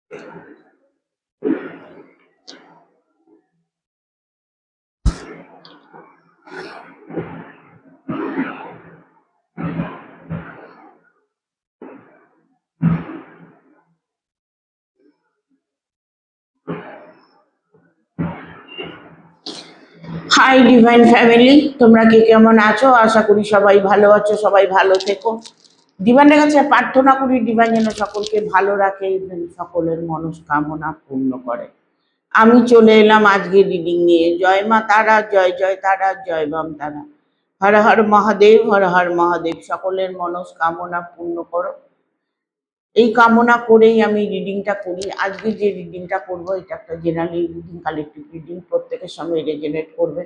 Hi divine family, তোমরা কে কেমন আছো? আশা করি সবাই ভালো আছো, সবাই ভালো থেকো। ডিভাইনের কাছে প্রার্থনা করি ডিভাইন যেন সকলকে ভালো রাখে, সকলের মনস্কামনা পূর্ণ করে। আমি চলে এলাম আজকে রিডিং নিয়ে। জয় মা তারা, জয় জয় তারা, জয় বাম তারা। হর হর মহাদেব, হর হর মহাদেব। সকলের মনস্কামনা পূর্ণ করো, এই কামনা করেই আমি রিডিংটা করি। আজকে যে রিডিংটা করবো এটা একটা জেনারেল রিডিং, কালেকটিভ রিডিং, প্রত্যেকের সঙ্গে রেজোনেট করবে।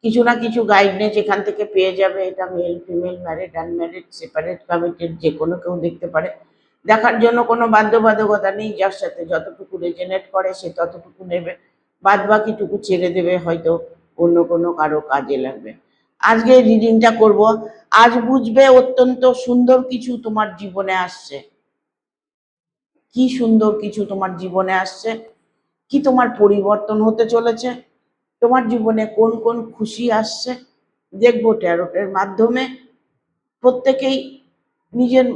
কিছু না কিছু গাইডনেস এখান থেকে পেয়ে যাবে। এটা male female, married unmarried, separate committed, যে কোনো কেউ দেখতে পারে। দেখার জন্য কোনো বাধ্যবাধকতা নেই, যার সাথে যতটুকু রেজোনেট করে সে ততটুকু নেবে, বাদ বাকিটুকু ছেড়ে দেবে, হয়তো অন্য কোনো কারো কাজে লাগবে। আজকে রিডিংটা করব। আজ বুঝবে অত্যন্ত সুন্দর কিছু তোমার জীবনে আসছে। কি সুন্দর কিছু তোমার জীবনে আসছে, কি তোমার পরিবর্তন হতে চলেছে, তোমার জীবনে কোন কোন খুশি আসছে দেখবো ট্যারোটের মাধ্যমে। প্রত্যেকেই নিজের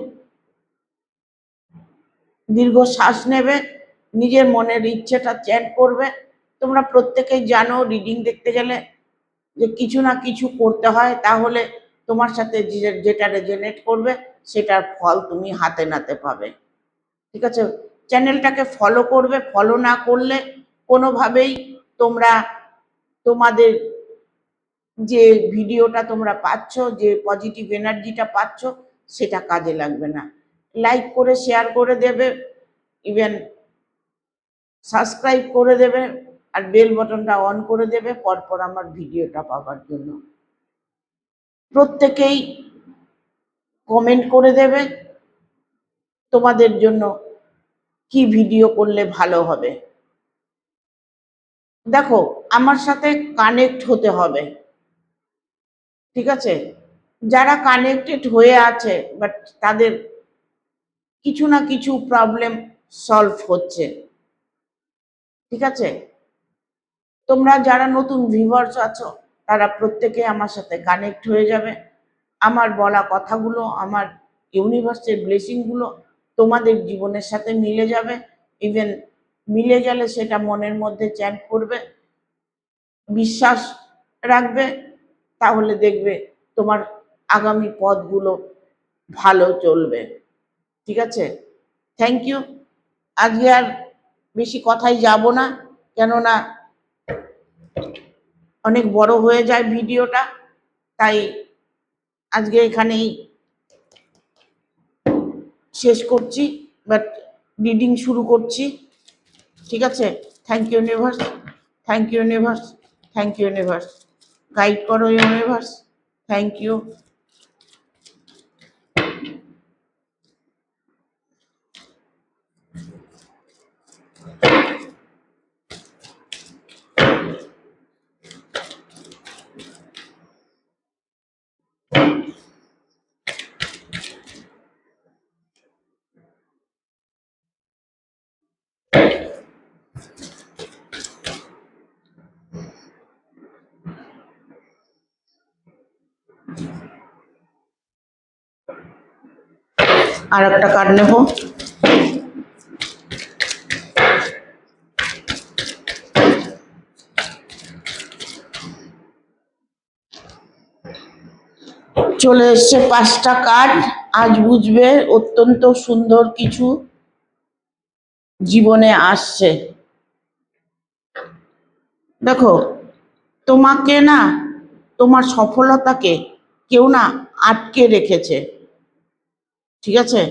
দীর্ঘ শ্বাস নেবে, নিজের মনের ইচ্ছেটা চ্যান্ট করবে। তোমরা প্রত্যেকেই জানো রিডিং দেখতে গেলে যে কিছু না কিছু করতে হয়, তাহলে তোমার সাথে যেটা রেজোনেট করবে সেটার ফল তুমি হাতে নাতে পাবে। ঠিক আছে, চ্যানেলটাকে ফলো করবে। ফলো না করলে কোনোভাবেই তোমরা তোমাদের যে ভিডিওটা তোমরা পাচ্ছ, যে পজিটিভ এনার্জিটা পাচ্ছ, সেটা কাজে লাগবে না। লাইক করে শেয়ার করে দেবে, ইভেন সাবস্ক্রাইব করে দেবে, আর বেল বাটনটা অন করে দেবে পরপর আমার ভিডিওটা পাওয়ার জন্য। প্রত্যেকেই কমেন্ট করে দেবে তোমাদের জন্য কি ভিডিও করলে ভালো হবে। দেখো, আমার সাথে কানেক্ট হতে হবে, ঠিক আছে? যারা কানেক্টেড হয়ে আছে বাট তাদের কিছু না কিছু প্রবলেম সলভ হচ্ছে, ঠিক আছে? তোমরা যারা নতুন ভিউয়ার্স আছো তারা প্রত্যেকে আমার সাথে কানেক্ট হয়ে যাবে। আমার বলা কথাগুলো, আমার ইউনিভার্সের ব্লেসিংগুলো তোমাদের জীবনের সাথে মিলে যাবে। ইভেন মিলে গেলে সেটা মনের মধ্যে চ্যান্ট করবে, বিশ্বাস রাখবে, তাহলে দেখবে তোমার আগামী পথগুলো ভালো চলবে, ঠিক আছে? Thank you. আজকে আর বেশি কথাই যাব না, কেননা অনেক বড় হয়ে যায় ভিডিওটা, তাই আজকে এখানেই শেষ করছি, বাট রিডিং শুরু করছি, ঠিক আছে? Thank you universe, thank you universe, thank you universe. গাইড করো ইউনিভার্স, থ্যাংক ইউ। আর একটা কার্ড নেব। চলে এসছে 5টা কার্ড। আজ বুঝবে অত্যন্ত সুন্দর কিছু জীবনে আসছে। দেখো, তোমাকে না, তোমার সফলতাকে কেউ না আটকে রেখেছে, ঠিক আছে?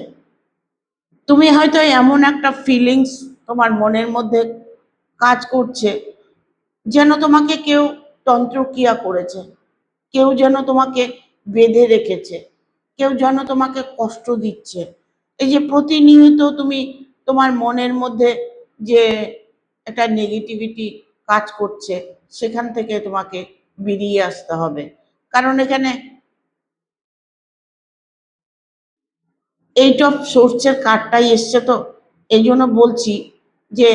তুমি হয়তো এমন একটা ফিলিংস তোমার মনের মধ্যে কাজ করছে, যেন তোমাকে কেউ তন্ত্রক্রিয়া করেছে, কেউ যেন তোমাকে বেঁধে রেখেছে, কেউ যেন তোমাকে কষ্ট দিচ্ছে। এই যে প্রতিনিয়ত তুমি তোমার মনের মধ্যে যে একটা নেগেটিভিটি কাজ করছে, সেখান থেকে তোমাকে বেরিয়ে আসতে হবে। কারণ এখানে এইট অফ সোর্সের কার্ডটাই এসছে, তো এই জন্য বলছি যে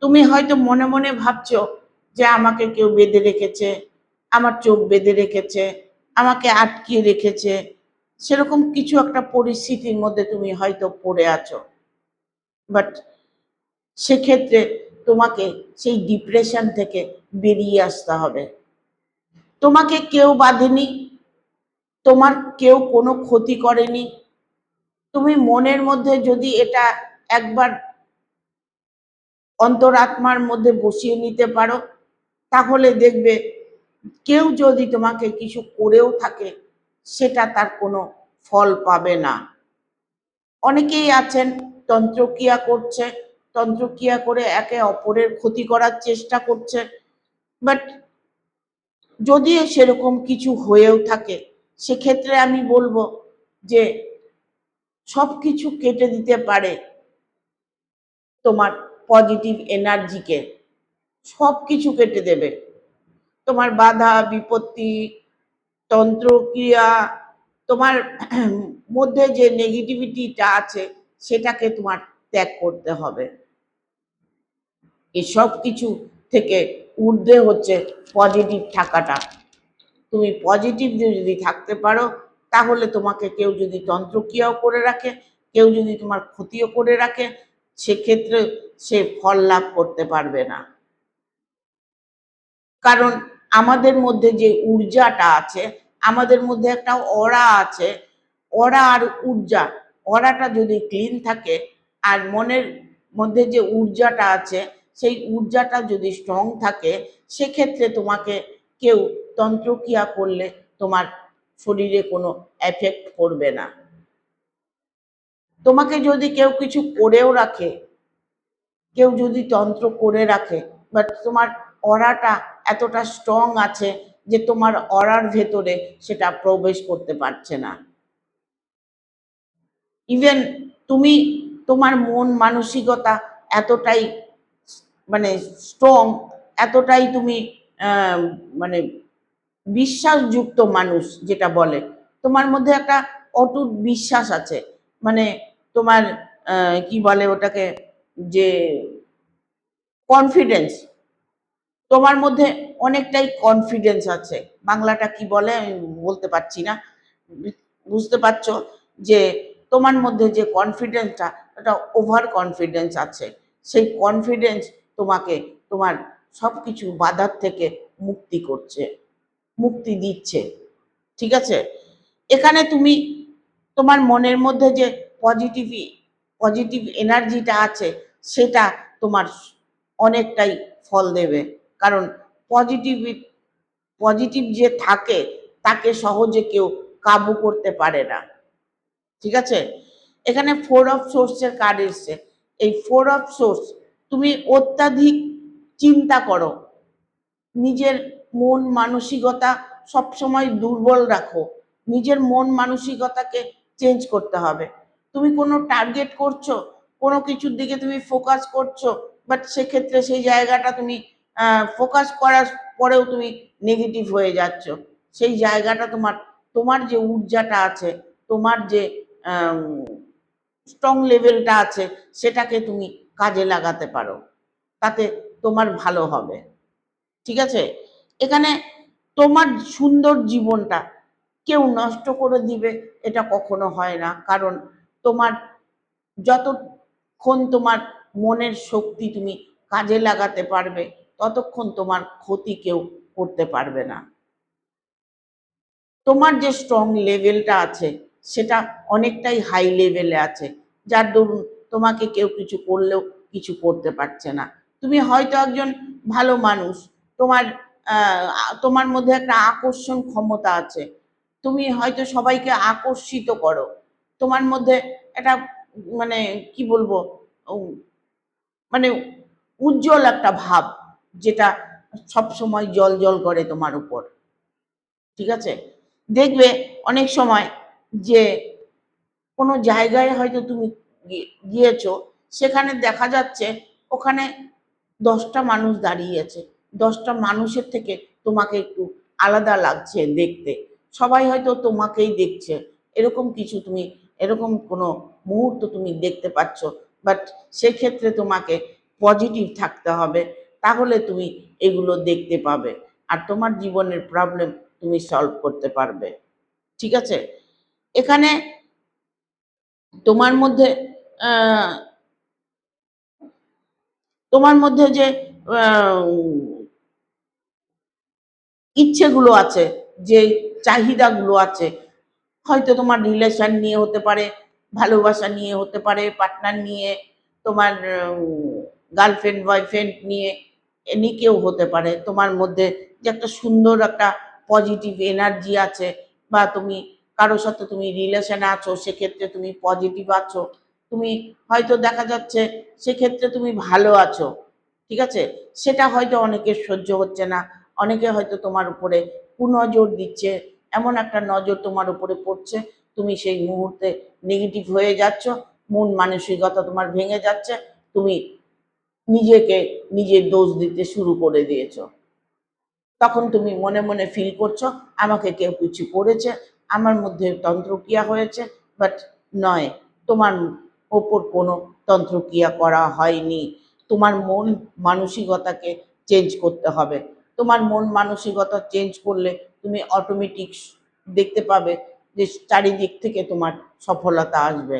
তুমি হয়তো মনে মনে ভাবছো যে আমাকে কেউ বেঁধে রেখেছে, আমার চোখ বেঁধে রেখেছে, আমাকে আটকিয়ে রেখেছে, সেরকম কিছু একটা পরিস্থিতির মধ্যে তুমি হয়তো পড়ে আছো। বাট সেক্ষেত্রে তোমাকে সেই ডিপ্রেশন থেকে বেরিয়ে আসতে হবে। তোমাকে কেউ বাঁধেনি, তোমার কেউ কোনো ক্ষতি করেনি। তুমি মনের মধ্যে যদি এটা একবার অন্তরাত্মার মধ্যে বসিয়ে নিতে পারো, তাহলে দেখবে কেউ যদি তোমাকে কিছু করেও থাকে, সেটা তার কোনো ফল পাবে না। অনেকেই আছেন তন্ত্রক্রিয়া করছে, তন্ত্রক্রিয়া করে একে অপরের ক্ষতি করার চেষ্টা করছে। বাট যদিও সেরকম কিছু হয়েও থাকে, সেক্ষেত্রে আমি বলবো যে সব কিছু কেটে দিতে পারে তোমার পজিটিভ এনার্জিকে, সব কিছু কেটে দেবে। তোমার বাধা বিপত্তি, তন্ত্রক্রিয়া, তোমার মধ্যে যে নেগেটিভিটিটা আছে সেটাকে তোমার ত্যাগ করতে হবে। এসব কিছু থেকে ঊর্ধ্বে হচ্ছে পজিটিভ থাকাটা। তুমি পজিটিভ যদি থাকতে পারো, তাহলে তোমাকে কেউ যদি তন্ত্রক্রিয়াও করে রাখে, কেউ যদি তোমার ক্ষতিও করে রাখে, সেক্ষেত্রে সে ফল লাভ করতে পারবে না। কারণ আমাদের মধ্যে যে ঊর্জাটা আছে, আমাদের মধ্যে একটা অরা আছে, অরা আর ঊর্জা, অরাটা যদি ক্লিন থাকে আর মনের মধ্যে যে ঊর্জাটা আছে সেই ঊর্জাটা যদি স্ট্রং থাকে, সেক্ষেত্রে তোমাকে কেউ তন্ত্রক্রিয়া করলে তোমার শরীরে কোনো এফেক্ট করবে না। তোমাকে যদি কেউ কিছু করেও রাখে, কেউ যদি তন্ত্র করে রাখে, বাট তোমার অরাটা এতটা স্ট্রং আছে যে তোমার অরার ভেতরে সেটা প্রবেশ করতে পারছে না। ইভেন তুমি, তোমার মন মানসিকতা এতটাই মানে স্ট্রং, এতটাই তুমি মানে বিশ্বাসযুক্ত মানুষ যেটা বলে, তোমার মধ্যে একটা অটুট বিশ্বাস আছে। মানে তোমার কি বলে ওটাকে, যে কনফিডেন্স, তোমার মধ্যে অনেকটাই কনফিডেন্স আছে। বাংলাটা কি বলে আমি বলতে পারছি না, বুঝতে পারছো যে তোমার মধ্যে যে কনফিডেন্সটা, এটা ওভার কনফিডেন্স আছে। সেই কনফিডেন্স তোমাকে তোমার সব কিছু বাধার থেকে মুক্তি করছে, মুক্তি দিচ্ছে। ঠিক আছে, এখানে তুমি তোমার মনের মধ্যে যে পজিটিভ এনার্জিটা আছে, সেটা তোমার অনেকটাই ফল দেবে। কারণ পজিটিভ পজিটিভ যে থাকে তাকে সহজে কেউ কাবু করতে পারে না। ঠিক আছে, এখানে 4 অফ সোর্সের কার্ড এসছে। এই 4 অফ সোর্স, তুমি অত্যাধিক চিন্তা করো, নিজের মন মানসিকতা সবসময় দুর্বল রাখো। নিজের মন মানসিকতাকে চেঞ্জ করতে হবে। তুমি কোনো টার্গেট করছো, কোনো কিছুর দিকে তুমি ফোকাস করছো, বাট সেক্ষেত্রে সেই জায়গাটা তুমি ফোকাস করার পরেও তুমি নেগেটিভ হয়ে যাচ্ছ। সেই জায়গাটা তোমার, তোমার যে ঊর্জাটা আছে, তোমার যে স্ট্রং লেভেলটা আছে, সেটাকে তুমি কাজে লাগাতে পারো, তাতে তোমার ভালো হবে। ঠিক আছে, এখানে তোমার সুন্দর জীবনটা কেউ নষ্ট করে দিবে এটা কখনো হয় না। কারণ তোমার যতক্ষণ তোমার মনের শক্তি তুমি কাজে লাগাতে পারবে, ততক্ষণ তোমার ক্ষতি কেউ করতে পারবে না। তোমার যে স্ট্রং লেভেলটা আছে সেটা অনেকটাই হাই লেভেলে আছে, যার দরুন তোমাকে কেউ কিছু করলেও কিছু করতে পারছে না। তুমি হয়তো একজন ভালো মানুষ, তোমার তোমার মধ্যে একটা আকর্ষণ ক্ষমতা আছে, তুমি হয়তো সবাইকে আকর্ষিত করো, তোমার মধ্যে একটা মানে কি বলবো, মানে উজ্জ্বল একটা ভাব, যেটা সব সময় জল জল করে তোমার উপর। ঠিক আছে, দেখবে অনেক সময় যে কোনো জায়গায় হয়তো তুমি গিয়েছো, সেখানে দেখা যাচ্ছে ওখানে 10টা মানুষ দাঁড়িয়ে আছে, 10টা মানুষের থেকে তোমাকে একটু আলাদা লাগছে দেখতে, সবাই হয়তো তোমাকেই দেখছে, এরকম কিছু তুমি, এরকম কোনো মুহূর্ত তুমি দেখতে পাচ্ছ। বাট সেক্ষেত্রে তোমাকে পজিটিভ থাকতে হবে, তাহলে তুমি এগুলো দেখতে পাবে আর তোমার জীবনের প্রবলেম তুমি সলভ করতে পারবে। ঠিক আছে? এখানে তোমার মধ্যে তোমার মধ্যে যে ইচ্ছেগুলো আছে, যে চাহিদাগুলো আছে, হয়তো তোমার রিলেশন নিয়ে হতে পারে, ভালোবাসা নিয়ে হতে পারে, পার্টনার নিয়ে, তোমার গার্লফ্রেন্ড বয়ফ্রেন্ড নিয়ে, এনি কেউ হতে পারে। তোমার মধ্যে যে একটা সুন্দর একটা পজিটিভ এনার্জি আছে, বা তুমি কারোর সাথে তুমি রিলেশনে আছো, সেক্ষেত্রে তুমি পজিটিভ আছো, তুমি হয়তো দেখা যাচ্ছে সেক্ষেত্রে তুমি ভালো আছো। ঠিক আছে? সেটা হয়তো অনেকের সহ্য হচ্ছে না, অনেকে হয়তো তোমার উপরে কুনজর দিচ্ছে, এমন একটা নজর তোমার উপরে পড়ছে, তুমি সেই মুহূর্তে নেগেটিভ হয়ে যাচ্ছ, মন মানসিকতা তোমার ভেঙে যাচ্ছে, তুমি নিজেকে নিজের দোষ দিতে শুরু করে দিয়েছো। তখন তুমি মনে মনে ফিল করছো আমাকে কেউ কিছু করেছে, আমার মধ্যে তন্ত্রক্রিয়া হয়েছে, বাট নয়, তোমার ওপর কোনো তন্ত্রক্রিয়া করা হয়নি। তোমার মন মানসিকতাকে চেঞ্জ করতে হবে। তোমার মন মানসিকতা চেঞ্জ করলে তুমি অটোমেটিক দেখতে পাবে যে চারিদিক থেকে তোমার সফলতা আসবে।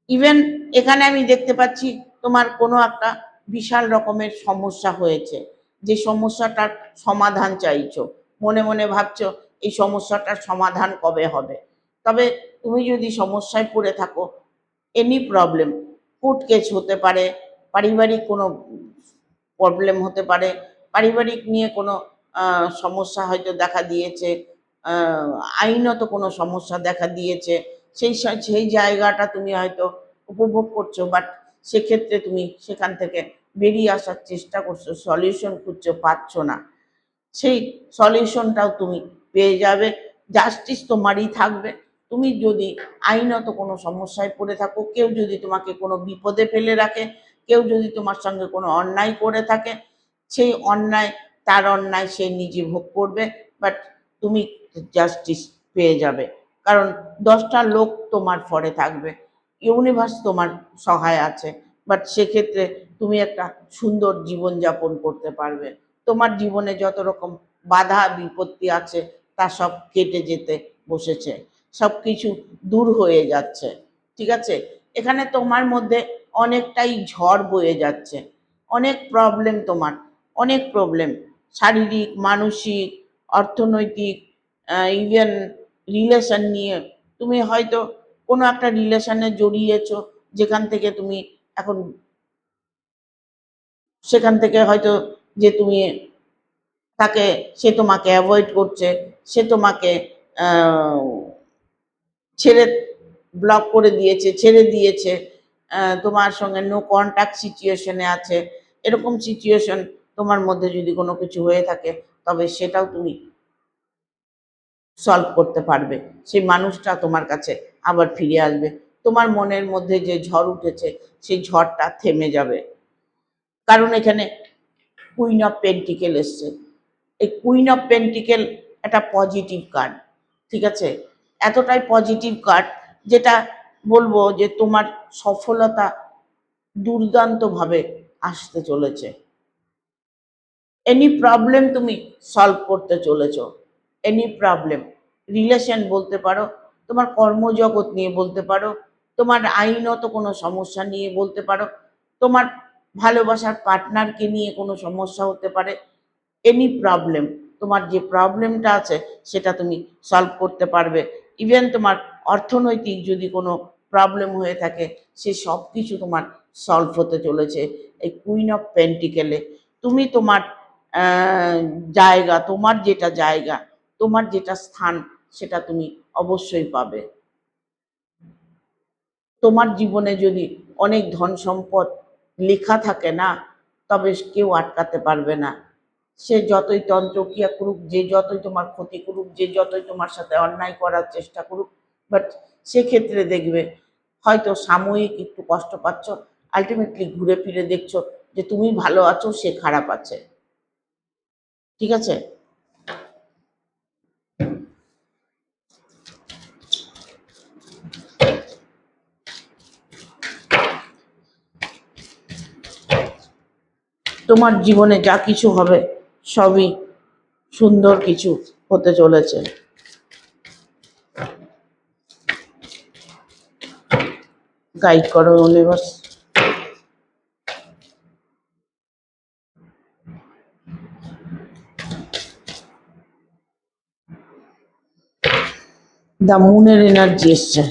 ইভেন এখানে আমি দেখতে পাচ্ছি তোমার কোনো একটা বিশাল রকমের সমস্যা হয়েছে, যে সমস্যাটার সমাধান চাইছো, মনে মনে ভাবছো এই সমস্যাটার সমাধান কবে হবে। তবে তুমি যদি সমস্যায় পড়ে থাকো, এনি প্রবলেম, কোর্ট কেস হতে পারে, পারিবারিক কোনো প্রবলেম হতে পারে, পারিবারিক নিয়ে কোনো সমস্যা হয়তো দেখা দিয়েছে, আইনত কোনো সমস্যা দেখা দিয়েছে, সেই জায়গাটা তুমি হয়তো উপভোগ করছো, বাট সেক্ষেত্রে তুমি সেখান থেকে বেরিয়ে আসার চেষ্টা করছো, সলিউশন খুঁজছো, পাচ্ছ না। সেই সলিউশনটাও তুমি পেয়ে যাবে, জাস্টিস তোমারই থাকবে। তুমি যদি আইনত কোনো সমস্যায় পড়ে থাকো, কেউ যদি তোমাকে কোনো বিপদে ফেলে রাখে, কেউ যদি তোমার সঙ্গে কোনো অন্যায় করে থাকে, সেই অন্যায়, তার অন্যায় সে নিজে ভোগ করবে, বাট তুমি জাস্টিস পেয়ে যাবে। কারণ 10টা লোক তোমার ফরে থাকবে, ইউনিভার্স তোমার সহায় আছে, বাট সেক্ষেত্রে তুমি একটা সুন্দর জীবনযাপন করতে পারবে। তোমার জীবনে যত রকম বাধা বিপত্তি আছে তা সব কেটে যেতে বসেছে, সব কিছু দূর হয়ে যাচ্ছে। ঠিক আছে? এখানে তোমার মধ্যে অনেকটাই ঝড় বয়ে যাচ্ছে, অনেক প্রবলেম তোমার, অনেক প্রবলেম, শারীরিক, মানসিক, অর্থনৈতিক, ইভেন রিলেশন নিয়ে। তুমি হয়তো কোনো একটা রিলেশনে জড়িয়েছো, যেখান থেকে তুমি এখন, সেখান থেকে হয়তো যে তুমি তাকে, সে তোমাকে অ্যাভয়েড করছে, সে তোমাকে আহ, ছেড়ে, ব্লক করে দিয়েছে, ছেড়ে দিয়েছে, তোমার সঙ্গে নো কন্ট্যাক্ট সিচুয়েশনে আছে। এরকম সিচুয়েশন তোমার মধ্যে যদি কোনো কিছু হয়ে থাকে, তবে সেটাও তুমি সলভ করতে পারবে, সেই মানুষটা তোমার কাছে আবার ফিরে আসবে। তোমার মনের মধ্যে যে ঝড় উঠেছে, সেই ঝড়টা থেমে যাবে। কারণ এখানে কুইন অফ পেন্টিকেল এসছে। এই কুইন অফ পেন্টিকেল একটা পজিটিভ কার্ড। ঠিক আছে? এতটাই পজিটিভ কার্ড, যেটা বলবো যে তোমার সফলতা দুর্দান্তভাবে আসতে চলেছে। এনি প্রবলেম তুমি সলভ করতে চলেছো, এনি প্রবলেম, রিলেশন বলতে পারো, তোমার কর্মজগৎ নিয়ে বলতে পারো, তোমার আইনত কোনো সমস্যা নিয়ে বলতে পারো, তোমার ভালোবাসার পার্টনারকে নিয়ে কোনো সমস্যা হতে পারে। এনি প্রবলেম, তোমার যে প্রবলেমটা আছে সেটা তুমি সলভ করতে পারবে। ইভেন তোমার অর্থনৈতিক যদি কোনো প্রবলেম হয়ে থাকে, সে সব কিছু তোমার সলভ হতে চলেছে এই কুইন অফ পেন্টিকেলে। তুমি তোমার জায়গা, তোমার যেটা জায়গা, তোমার যেটা স্থান, সেটা তুমি অবশ্যই পাবে। তোমার জীবনে যদি অনেক ধন সম্পদ লেখা থাকে না, তবে কেউ আটকাতে পারবে না। সে যতই তন্ত্রক্রিয়া করুক, যে যতই তোমার ক্ষতি করুক, যে যতই তোমার সাথে অন্যায় করার চেষ্টা করুক, বাট সেক্ষেত্রে দেখবে হয়তো সাময়িক একটু কষ্ট পাচ্ছ, আলটিমেটলি ঘুরে ফিরে দেখছো যে তুমি ভালো আছো, সে খারাপ আছে। ঠিক আছে? তোমার জীবনে যা কিছু হবে সবই সুন্দর কিছু হতে চলেছে। গাইড করো ইউনিভার্স। দ্য মুনের এনার্জি এসছে।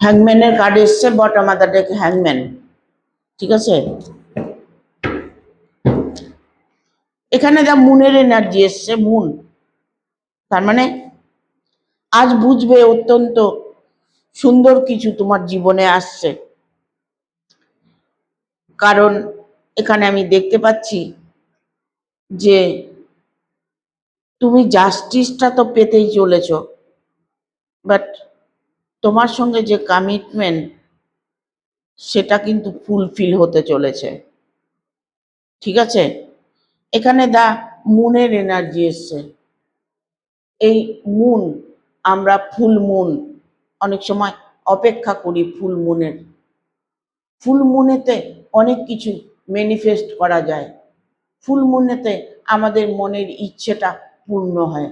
হ্যাংম্যানের কার্ড এসছে, বট আমাদের ডেকে হ্যাংম্যান। ঠিক আছে, এখানে যা মুনের এনার্জি এসছে, মুন তার মানে আজ বুঝবে অত্যন্ত সুন্দর কিছু তোমার জীবনে আসছে। কারণ এখানে আমি দেখতে পাচ্ছি যে তুমি জাস্টিসটা তো পেতেই চলেছ, বাট তোমার সঙ্গে যে কমিটমেন্ট সেটা কিন্তু ফুলফিল হতে চলেছে। ঠিক আছে, এখানে দা মুনের এনার্জি এসছে। এই মুন, আমরা ফুল মুন অনেক সময় অপেক্ষা করি ফুল মুনের। ফুল মুনেতে অনেক কিছু ম্যানিফেস্ট করা যায়। ফুল মুনেতে আমাদের মনের ইচ্ছেটা পূর্ণ হয়।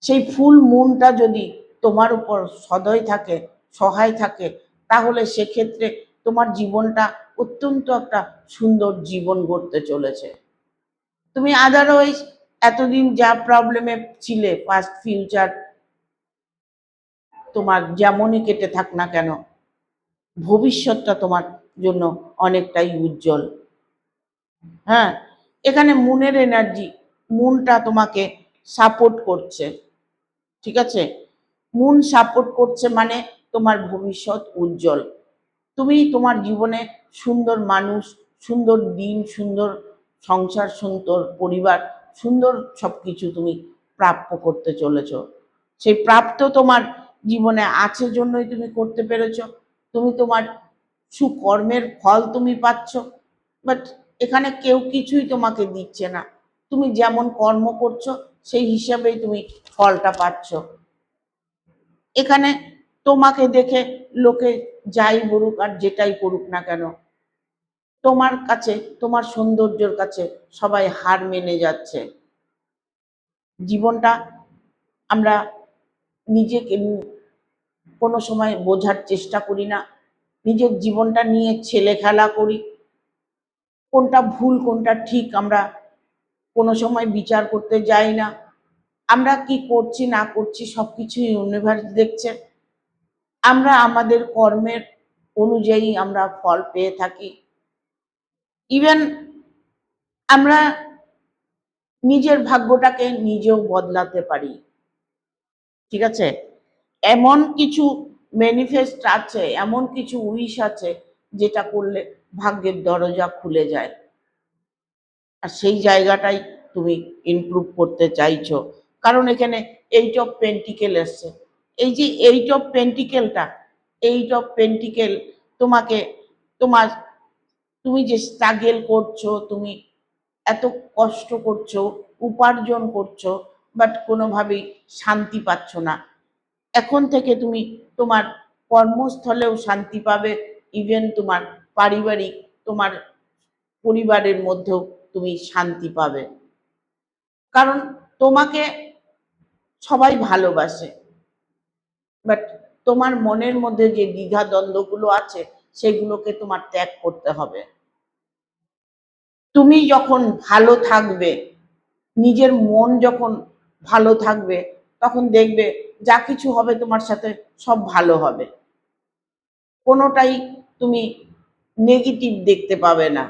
সেই ফুল মুনটা যদি তোমার উপর সদয় থাকে, সহায় থাকে, তাহলে সেক্ষেত্রে তোমার জীবনটা অত্যন্ত একটা সুন্দর জীবন গড়তে চলেছে। তুমি আদারওয়াইজ এতদিন যা প্রবলেমে ছিলে, পাস্ট ফিউচার তোমার যেমনই কেটে থাক না কেন, ভবিষ্যৎটা তোমার জন্য অনেকটাই উজ্জ্বল। হ্যাঁ, এখানে মুনের এনার্জি, মুনটা তোমাকে সাপোর্ট করছে। ঠিক আছে, মুন সাপোর্ট করছে মানে তোমার ভবিষ্যৎ উজ্জ্বল। তুমি তোমার জীবনে সুন্দর মানুষ, সুন্দর দিন, সুন্দর সংসার, সুন্দর পরিবার, সুন্দর সবকিছু তুমি প্রাপ্য করতে চলেছ। সেই প্রাপ্ত তোমার জীবনে আছে জন্যই তুমি করতে পেরেছ। তুমি তোমার সুকর্মের ফল তুমি পাচ্ছ। বাট এখানে কেউ কিছুই তোমাকে দিচ্ছে না, তুমি যেমন কর্ম করছো সেই হিসাবেই তুমি ফলটা পাচ্ছ। এখানে তোমাকে দেখে লোকে যাই বলুক আর যেটাই করুক না কেন, তোমার কাছে, তোমার সৌন্দর্যের কাছে সবাই হার মেনে যাচ্ছে। জীবনটা আমরা নিজেকে কোনো সময় বোঝার চেষ্টা করি না, নিজের জীবনটা নিয়ে ছেলে খেলা করি। কোনটা ভুল কোনটা ঠিক আমরা কোনো সময় বিচার করতে যাই না। আমরা কি করছি না করছি সবকিছুই ইউনিভার্স দেখছে। আমরা আমাদের কর্মের অনুযায়ী আমরা ফল পেয়ে থাকি। ইভেন আমরা নিজের ভাগ্যটাকে নিজেও বদলাতে পারি। ঠিক আছে, এমন কিছু ম্যানিফেস্ট আছে, এমন কিছু উইশ আছে যেটা করলে ভাগ্যের দরজা খুলে যায়। আর সেই জায়গাটাই তুমি ইমপ্রুভ করতে চাইছো, কারণ এখানে 8 অফ পেন্টিকেল এসছে। এই যে 8 অফ পেন্টিকেলটা, 8 অফ পেন্টিকেল তোমাকে, তোমার, তুমি যে স্ট্রাগল করছো, তুমি এত কষ্ট করছো, উপার্জন করছো, বাট কোনোভাবেই শান্তি পাচ্ছ না। এখন থেকে তুমি তোমার কর্মস্থলেও শান্তি পাবে, ইভেন তোমার পারিবারিক, তোমার পরিবারের মধ্যেও তুমি শান্তি পাবে। কারণ তোমাকে সবাই ভালোবাসে, বাট তোমার মনের মধ্যে যে দ্বিধা দ্বন্দ্বগুলো আছে সেগুলোকে তোমার ত্যাগ করতে হবে। তুমি যখন ভালো থাকবে, নিজের মন যখন ভালো থাকবে, তখন দেখবে যা কিছু হবে তোমার সাথে সব ভালো হবে। কোনোটাই তুমি নেগেটিভ দেখতে পাবে না।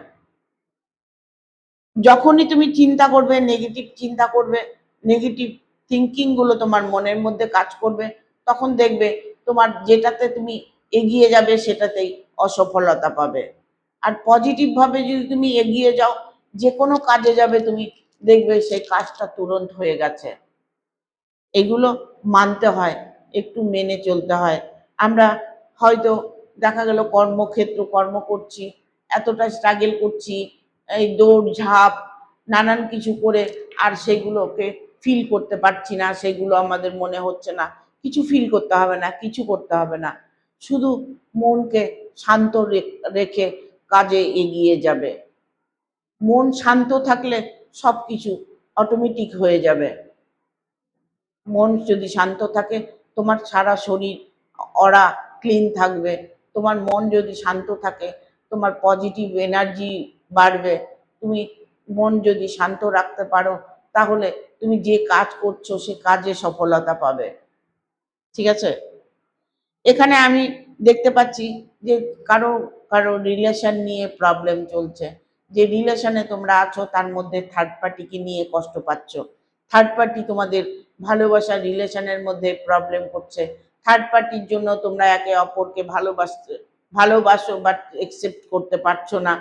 যখনই তুমি চিন্তা করবে, নেগেটিভ চিন্তা করবে, নেগেটিভ থিঙ্কিং গুলো তোমার মনের মধ্যে কাজ করবে, তখন দেখবে তোমার যেটাতে তুমি এগিয়ে যাবে সেটাতেই অসফলতা পাবে। আর পজিটিভ ভাবে যদি তুমি এগিয়ে যাও, যে কোনো কাজে যাবে তুমি, দেখবে সেই কাজটা তুরন্ত হয়ে গেছে। এগুলো মানতে হয়, একটু মেনে চলতে হয়। আমরা হয়তো দেখা গেল কর্মক্ষেত্র কর্ম করছি, এতটা স্ট্রাগল করছি, এই দৌড় ঝাঁপ নানান কিছু করে, আর সেগুলোকে ফিল করতে পারছি না, সেগুলো আমাদের মনে হচ্ছে না। কিছু ফিল করতে হবে না, কিছু করতে হবে না, শুধু মনকে শান্ত রেখে কাজে এগিয়ে যাবে। মন শান্ত থাকলে সব কিছু অটোমেটিক হয়ে যাবে। মন যদি শান্ত থাকে, তোমার সারা শরীর অরা ক্লিন থাকবে। তোমার মন যদি শান্ত থাকে, তোমার পজিটিভ এনার্জি বাড়বে। তুমি মন যদি শান্ত রাখতে পারো, তাহলে তুমি যে কাজ করছো সে কাজে সফলতা পাবে। ঠিক আছে? এখানে আমি দেখতে পাচ্ছি যে কারো কারো রিলেশন নিয়ে প্রবলেম চলছে। যে রিলেশনে তোমরা আছো তার মধ্যে থার্ড পার্টিকে নিয়ে কষ্ট পাচ্ছ। থার্ড পার্টি তোমাদের ভালোবাসার রিলেশনের মধ্যে প্রবলেম করছে। থার্ড পার্টির জন্য তোমরা একে অপরকে ভালোবাসো বাট একসেপ্ট করতে পারছো না।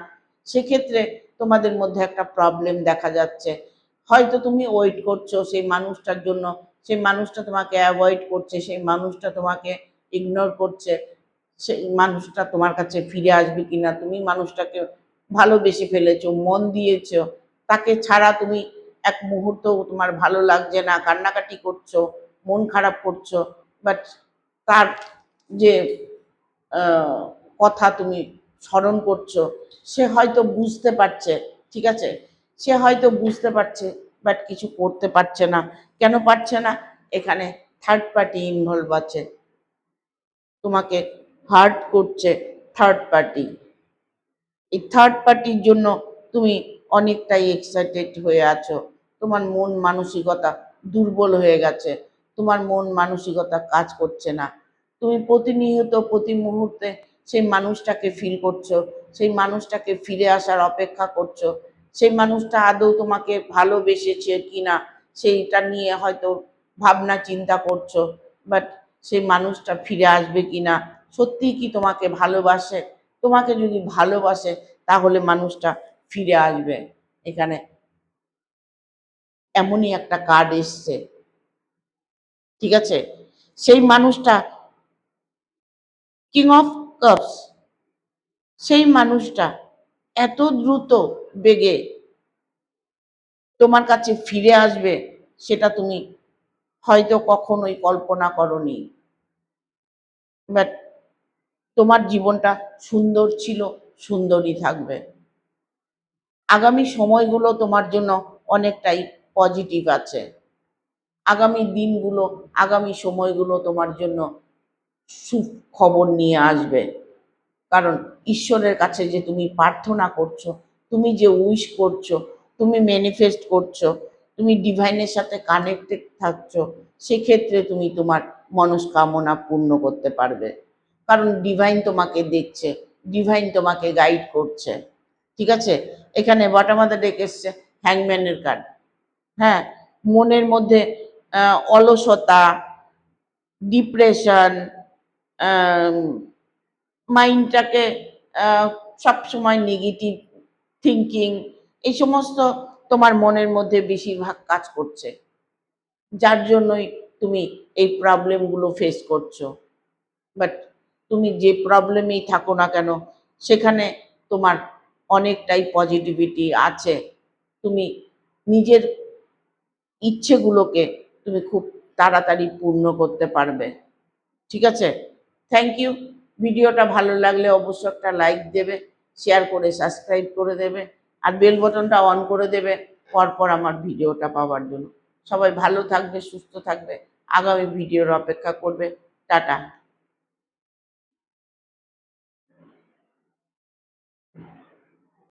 সেক্ষেত্রে তোমাদের মধ্যে একটা প্রবলেম দেখা যাচ্ছে। হয়তো তুমি ওয়েট করছো সেই মানুষটার জন্য, সেই মানুষটা তোমাকে অ্যাভয়েড করছে, সেই মানুষটা তোমাকে ইগনোর করছে, সেই মানুষটা তোমার কাছে ফিরে আসবে কিনা, তুমি মানুষটাকে ভালোবেসে ফেলেছো, মন দিয়েছো, তাকে ছাড়া তুমি এক মুহূর্ত তোমার ভালো লাগছে না, কান্নাকাটি করছো, মন খারাপ করছো, বাট তার যে কথা তুমি স্মরণ করছো, সে হয়তো বুঝতে পারছে। ঠিক আছে? সে হয়তো বুঝতে পারছে, বাট কিছু করতে পারছে না। কেন পারছে না? এখানে থার্ড পার্টি ইনভলভ আছে, তোমাকে হার্ট করছে থার্ড পার্টি। এই থার্ড পার্টির জন্য তুমি অনেকটাই এক্সাইটেড হয়ে আছো। তোমার মন মানসিকতা দুর্বল হয়ে গেছে, তোমার মন মানসিকতা কাজ করছে না। তুমি প্রতিনিয়ত প্রতি মুহূর্তে সেই মানুষটাকে ফিল করছো, সেই মানুষটাকে ফিরে আসার অপেক্ষা করছো। সেই মানুষটা আদৌ তোমাকে ভালোবেসেছে কিনা সেইটা নিয়ে হয়তো ভাবনা চিন্তা করছো, বাট সেই মানুষটা ফিরে আসবে কিনা, সত্যিই কি তোমাকে ভালোবাসে? তোমাকে যদি ভালোবাসে তাহলে মানুষটা ফিরে আসবে। এখানে এমনই একটা কার্ড এসছে। ঠিক আছে? সেই মানুষটা কিং অফ কাপস, সেই মানুষটা এত দ্রুত বেগে তোমার কাছে ফিরে আসবে, সেটা তুমি হয়তো কখনোই কল্পনা করনি। বাট তোমার জীবনটা সুন্দর ছিল, সুন্দরই থাকবে। আগামী সময়গুলো তোমার জন্য অনেকটাই পজিটিভ আছে। আগামী দিনগুলো, আগামী সময়গুলো তোমার জন্য সুখবর নিয়ে আসবে। কারণ ঈশ্বরের কাছে যে তুমি প্রার্থনা করছো, তুমি যে উইশ করছো, তুমি ম্যানিফেস্ট করছো, তুমি ডিভাইনের সাথে কানেক্টেড থাকছো, সেক্ষেত্রে তুমি তোমার মনস্কামনা পূর্ণ করতে পারবে। কারণ ডিভাইন তোমাকে দেখছে, ডিভাইন তোমাকে গাইড করছে। ঠিক আছে? এখানে বটম অফ দ্য ডেক এসছে হ্যাংম্যানের কার্ড। হ্যাঁ, মনের মধ্যে অলসতা, ডিপ্রেশন, মাইন্ডটাকে সবসময় নেগেটিভ থিঙ্কিং, এই সমস্ত তোমার মনের মধ্যে বেশিরভাগ কাজ করছে, যার জন্যই তুমি এই প্রবলেমগুলো ফেস করছো। বাট তুমি যে প্রবলেমেই থাকো না কেন, সেখানে তোমার অনেকটাই পজিটিভিটি আছে। তুমি নিজের ইচ্ছেগুলোকে তুমি খুব তাড়াতাড়ি পূর্ণ করতে পারবে। ঠিক আছে? Thank you. ভিডিওটা ভালো লাগলে অবশ্যই একটা লাইক দেবে, শেয়ার করে সাবস্ক্রাইব করে দেবে, আর বেল বটনটা অন করে দেবে পরপর আমার ভিডিওটা পাওয়ার জন্য। সবাই ভালো থাকবে, সুস্থ থাকবে, আগামী ভিডিওর অপেক্ষা করবে। টাটা।